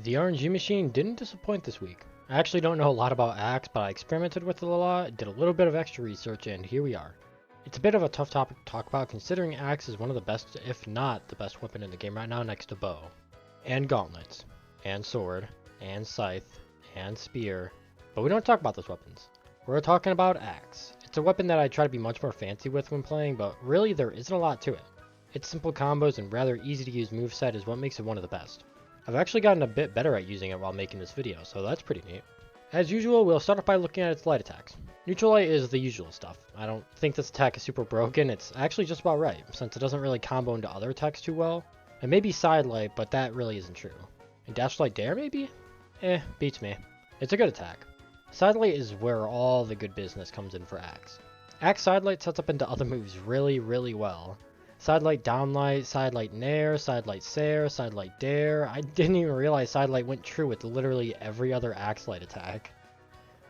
The RNG machine didn't disappoint this week. I actually don't know a lot about Axe, but I experimented with it a lot, did a little bit of extra research, and here we are. It's a bit of a tough topic to talk about considering Axe is one of the best, if not the best weapon in the game right now next to bow. And gauntlets. And sword. And scythe. And spear. But we don't talk about those weapons. We're talking about Axe. It's a weapon that I try to be much more fancy with when playing, but really there isn't a lot to it. Its simple combos and rather easy to use moveset is what makes it one of the best. I've actually gotten a bit better at using it while making this video, so that's pretty neat. As usual, we'll start off by looking at its light attacks. Neutral light is the usual stuff. I don't think this attack is super broken, it's actually just about right, since it doesn't really combo into other attacks too well. And maybe side light, but that really isn't true. And dash light dare maybe? Beats me. It's a good attack. Side light is where all the good business comes in for Axe. Axe side light sets up into other moves really well. Side light downlight, side light nair, side light sair, side light dare. I didn't even realize side light went true with literally every other Axe light attack.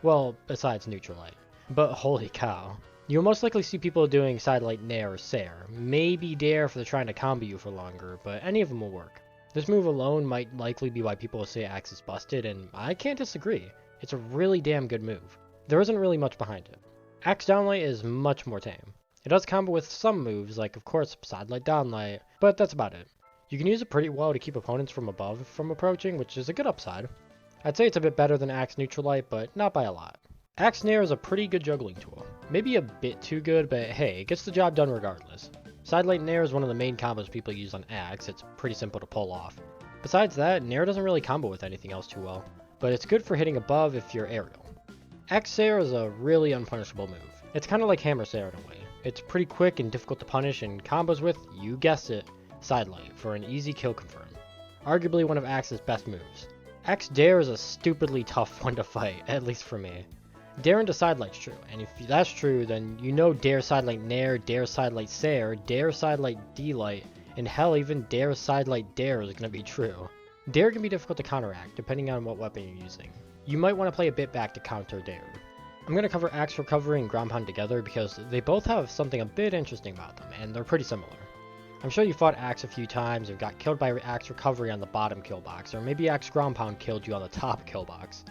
Well, besides neutral light. But holy cow. You'll most likely see people doing side light nair or sair. Maybe dare if they're trying to combo you for longer, but any of them will work. This move alone might likely be why people say Axe is busted, and I can't disagree. It's a really damn good move. There isn't really much behind it. Axe downlight is much more tame. It does combo with some moves, like of course side light downlight, but that's about it. You can use it pretty well to keep opponents from above from approaching, which is a good upside. I'd say it's a bit better than Axe neutral light, but not by a lot. Axe nair is a pretty good juggling tool. Maybe a bit too good, but hey, it gets the job done regardless. Side light nair is one of the main combos people use on Axe. It's pretty simple to pull off. Besides that, nair doesn't really combo with anything else too well, but it's good for hitting above if you're aerial. Axe sair is a really unpunishable move. It's kind of like hammer sair in a way. It's pretty quick and difficult to punish and combos with, you guessed it, side light for an easy kill confirm. Arguably one of Axe's best moves. Axe dare is a stupidly tough one to fight, at least for me. Dare into side light's true, and if that's true, then you know dare side light nair, dare side light sair, dare side light d-light, and hell even dare side light dare is gonna be true. Dare can be difficult to counteract, depending on what weapon you're using. You might want to play a bit back to counter dare. I'm going to cover Axe Recovery and Ground Pound together because they both have something a bit interesting about them, and they're pretty similar. I'm sure you fought Axe a few times and got killed by Axe Recovery on the bottom kill box, or maybe Axe Ground Pound killed you on the top kill box.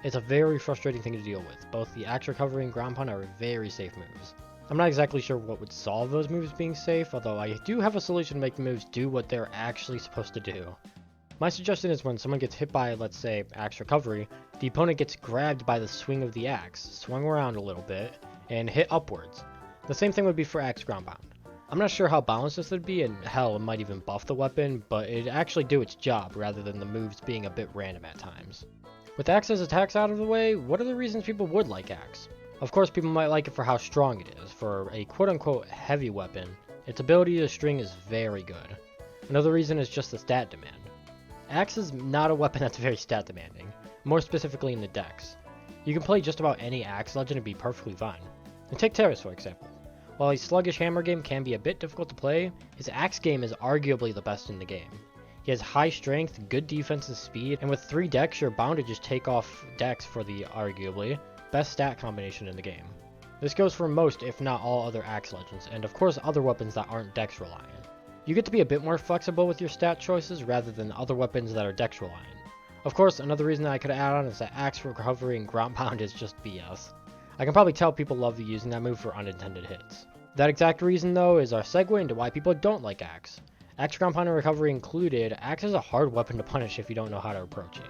It's a very frustrating thing to deal with. Both the Axe Recovery and Ground Pound are very safe moves. I'm not exactly sure what would solve those moves being safe, although I do have a solution to make the moves do what they're actually supposed to do. My suggestion is when someone gets hit by, let's say, Axe Recovery, the opponent gets grabbed by the swing of the axe, swung around a little bit, and hit upwards. The same thing would be for Axe Ground Pound. I'm not sure how balanced this would be, and hell, it might even buff the weapon, but it'd actually do its job rather than the moves being a bit random at times. With Axe's attacks out of the way, what are the reasons people would like Axe? Of course, people might like it for how strong it is. For a quote-unquote heavy weapon, its ability to string is very good. Another reason is just the stat demand. Axe is not a weapon that's very stat demanding, more specifically in the decks. You can play just about any Axe Legend and be perfectly fine. And take Terrace for example. While his sluggish hammer game can be a bit difficult to play, his Axe game is arguably the best in the game. He has high strength, good defense and speed, and with 3 decks you're bound to just take off decks for the, arguably, best stat combination in the game. This goes for most, if not all, other Axe Legends, and of course other weapons that aren't dex reliant. You get to be a bit more flexible with your stat choices rather than other weapons that are dex reliant. Of course, another reason that I could add on is that Axe Recovery and Ground Pound is just BS. I can probably tell people love using that move for unintended hits. That exact reason though is our segue into why people don't like Axe. Axe Ground Pound and Recovery included, Axe is a hard weapon to punish if you don't know how to approach it.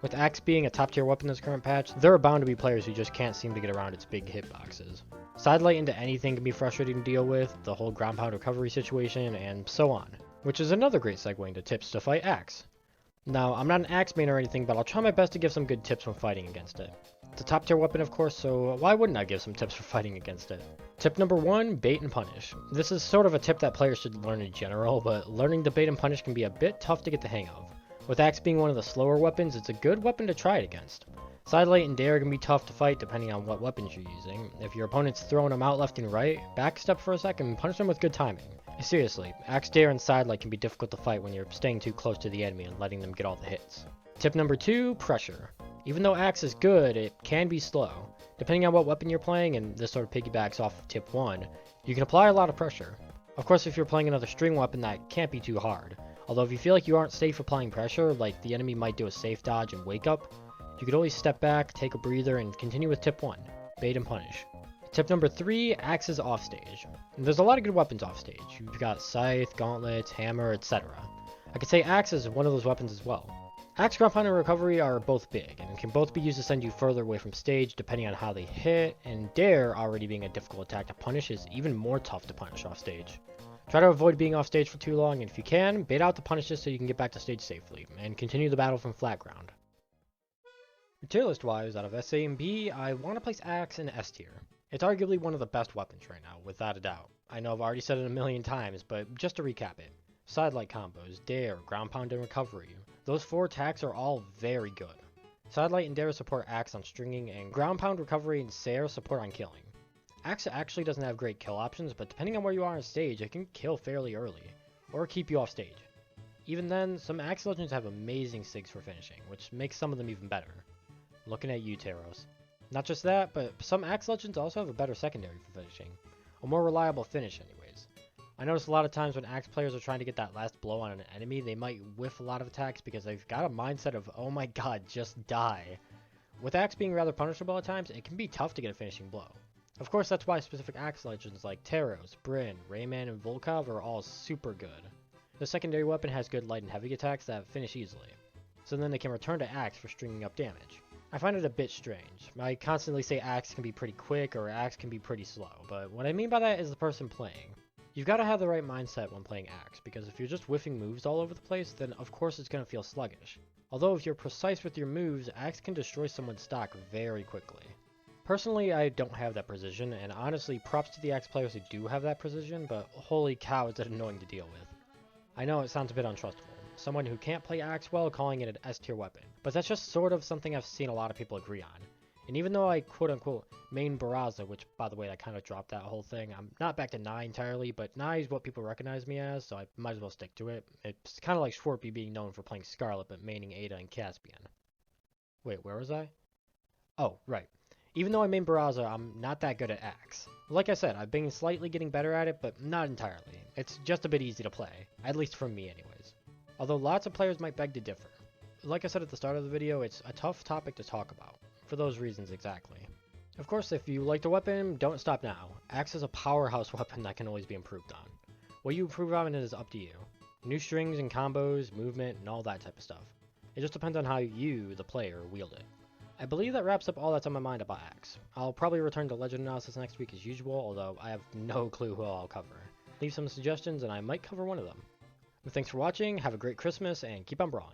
With Axe being a top tier weapon in this current patch, there are bound to be players who just can't seem to get around its big hitboxes. Side light into anything can be frustrating to deal with, the whole Ground Pound recovery situation, and so on. Which is another great segue into tips to fight Axe. Now, I'm not an Axe main or anything, but I'll try my best to give some good tips when fighting against it. It's a top tier weapon of course, so why wouldn't I give some tips for fighting against it? Tip number 1, bait and punish. This is sort of a tip that players should learn in general, but learning to bait and punish can be a bit tough to get the hang of. With Axe being one of the slower weapons, it's a good weapon to try it against. Side light and dare can be tough to fight depending on what weapons you're using. If your opponent's throwing them out left and right, backstep for a second and punish them with good timing. Seriously, Axe dare and side light can be difficult to fight when you're staying too close to the enemy and letting them get all the hits. Tip number 2, pressure. Even though Axe is good, it can be slow. Depending on what weapon you're playing, and this sort of piggybacks off of tip 1, you can apply a lot of pressure. Of course, if you're playing another string weapon, that can't be too hard. Although if you feel like you aren't safe applying pressure, like the enemy might do a safe dodge and wake up, you could always step back, take a breather, and continue with tip 1, bait and punish. Tip number 3, axes offstage. There's a lot of good weapons offstage. You've got scythe, gauntlets, hammer, etc. I could say axe is one of those weapons as well. Axe, ground pound, and recovery are both big, and can both be used to send you further away from stage depending on how they hit, and dare already being a difficult attack to punish is even more tough to punish off stage. Try to avoid being off stage for too long, and if you can, bait out the punishes so you can get back to stage safely, and continue the battle from flat ground. Tier list wise, out of S, A, and B, I want to place axe in S tier. It's arguably one of the best weapons right now, without a doubt. I know I've already said it a million times, but just to recap it. Sidelight combos, dare, ground pound, and recovery. Those 4 attacks are all very good. Sidelight and dare support axe on stringing, and ground pound, recovery, and Sair support on killing. Axe actually doesn't have great kill options, but depending on where you are on stage, it can kill fairly early, or keep you off stage. Even then, some Axe Legends have amazing sigs for finishing, which makes some of them even better. Looking at you, Taros. Not just that, but some Axe Legends also have a better secondary for finishing. A more reliable finish anyways. I notice a lot of times when Axe players are trying to get that last blow on an enemy, they might whiff a lot of attacks because they've got a mindset of, oh my god, just die. With Axe being rather punishable at times, it can be tough to get a finishing blow. Of course, that's why specific Axe Legends like Taros, Brynn, Rayman, and Volkov are all super good. The secondary weapon has good light and heavy attacks that finish easily, so then they can return to Axe for stringing up damage. I find it a bit strange. I constantly say Axe can be pretty quick or Axe can be pretty slow, but what I mean by that is the person playing. You've got to have the right mindset when playing Axe, because if you're just whiffing moves all over the place, then of course it's going to feel sluggish. Although if you're precise with your moves, Axe can destroy someone's stock very quickly. Personally, I don't have that precision, and honestly, props to the Axe players who do have that precision, but holy cow, is it annoying to deal with. I know it sounds a bit untrustable. Someone who can't play Axe well calling it an S tier weapon, but that's just sort of something I've seen a lot of people agree on. And even though I quote-unquote main Barraza, which by the way I kind of dropped that whole thing, I'm not back to Nye entirely, but Nye is what people recognize me as, so I might as well stick to it. It's kind of like Schwarpy being known for playing Scarlet but maining Ada and Caspian. Wait, where was I? Oh, right. Even though I main Barraza, I'm not that good at Axe. Like I said, I've been slightly getting better at it, but not entirely. It's just a bit easy to play, at least for me anyways. Although lots of players might beg to differ. Like I said at the start of the video, it's a tough topic to talk about, for those reasons exactly. Of course, if you like the weapon, don't stop now. Axe is a powerhouse weapon that can always be improved on. What you improve on is up to you. New strings and combos, movement, and all that type of stuff. It just depends on how you, the player, wield it. I believe that wraps up all that's on my mind about Axe. I'll probably return to Legend Analysis next week as usual, although I have no clue who I'll cover. Leave some suggestions and I might cover one of them. Thanks for watching, have a great Christmas, and keep on brawling.